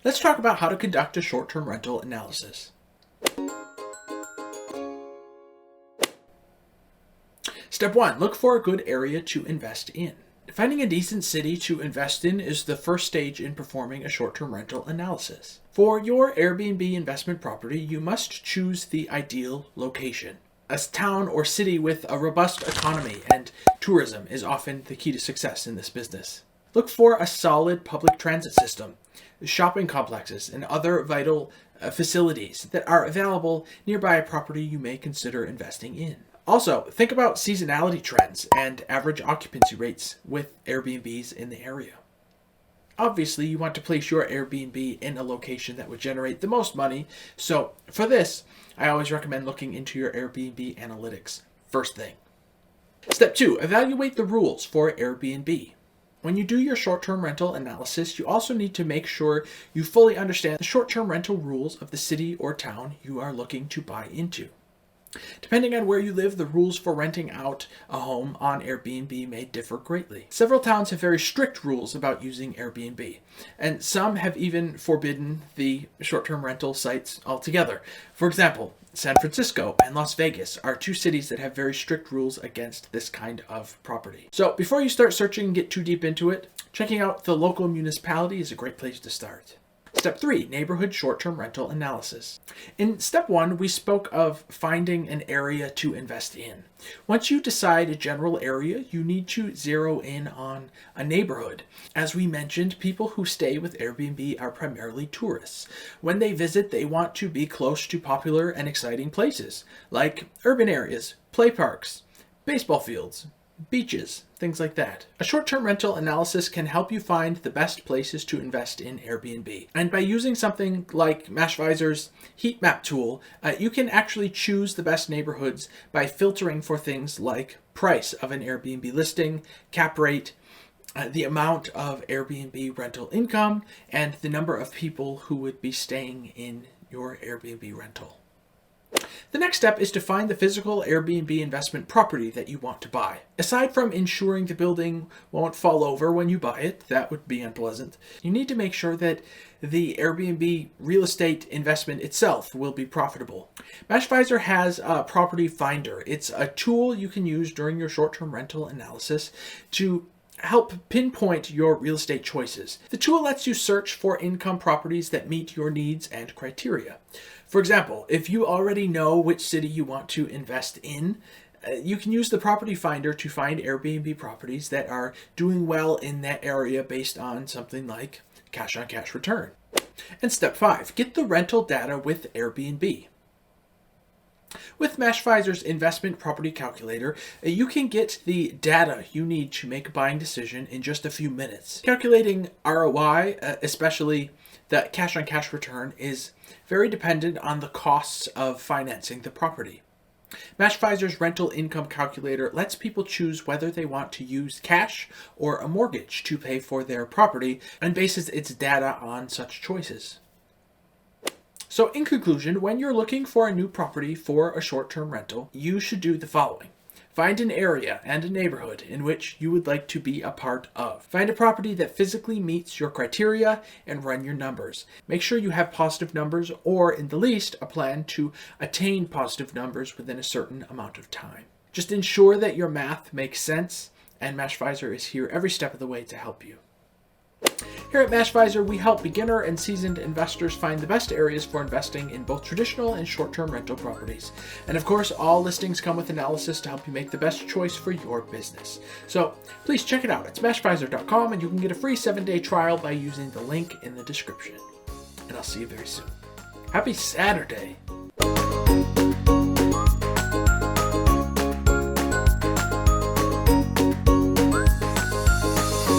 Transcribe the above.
Let's talk about how to conduct a short-term rental analysis. Step 1, look for a good area to invest in. Finding a decent city to invest in is the first stage in performing a short-term rental analysis. For your Airbnb investment property, you must choose the ideal location. A town or city with a robust economy and tourism is often the key to success in this business. Look for a solid public transit system, shopping complexes, and other vital facilities that are available nearby a property you may consider investing in. Also, think about seasonality trends and average occupancy rates with Airbnbs in the area. Obviously, you want to place your Airbnb in a location that would generate the most money, so for this, I always recommend looking into your Airbnb analytics first thing. Step 2, evaluate the rules for Airbnb. When you do your short-term rental analysis, you also need to make sure you fully understand the short-term rental rules of the city or town you are looking to buy into. Depending on where you live, the rules for renting out a home on Airbnb may differ greatly. Several towns have very strict rules about using Airbnb, and some have even forbidden the short-term rental sites altogether. For example, San Francisco and Las Vegas are two cities that have very strict rules against this kind of property. So before you start searching and get too deep into it, checking out the local municipality is a great place to start. Step 3, neighborhood short-term rental analysis. In step 1, we spoke of finding an area to invest in. Once you decide a general area, you need to zero in on a neighborhood. As we mentioned, people who stay with Airbnb are primarily tourists. When they visit, they want to be close to popular and exciting places, like urban areas, play parks, baseball fields, beaches, things like that. A short-term rental analysis can help you find the best places to invest in Airbnb. And by using something like Mashvisor's heat map tool, you can actually choose the best neighborhoods by filtering for things like price of an Airbnb listing, cap rate, the amount of Airbnb rental income, and the number of people who would be staying in your Airbnb rental. The next step is to find the physical Airbnb investment property that you want to buy. Aside from ensuring the building won't fall over when you buy it, that would be unpleasant, you need to make sure that the Airbnb real estate investment itself will be profitable. Mashvisor has a property finder. It's a tool you can use during your short-term rental analysis to help pinpoint your real estate choices. The tool lets you search for income properties that meet your needs and criteria. For example, if you already know which city you want to invest in, you can use the property finder to find Airbnb properties that are doing well in that area based on something like cash-on-cash return. And step 5, get the rental data with Airbnb. With Mashvisor's investment property calculator, you can get the data you need to make a buying decision in just a few minutes. Calculating ROI, especially the cash-on-cash return, is very dependent on the costs of financing the property. Mashvisor's rental income calculator lets people choose whether they want to use cash or a mortgage to pay for their property and bases its data on such choices. So in conclusion, when you're looking for a new property for a short-term rental, you should do the following. Find an area and a neighborhood in which you would like to be a part of. Find a property that physically meets your criteria and run your numbers. Make sure you have positive numbers or, in the least, a plan to attain positive numbers within a certain amount of time. Just ensure that your math makes sense, and Mashvisor is here every step of the way to help you. Here at Mashvisor, we help beginner and seasoned investors find the best areas for investing in both traditional and short-term rental properties. And of course, all listings come with analysis to help you make the best choice for your business. So please check it out. It's mashvisor.com, and you can get a free 7-day trial by using the link in the description. And I'll see you very soon. Happy Saturday!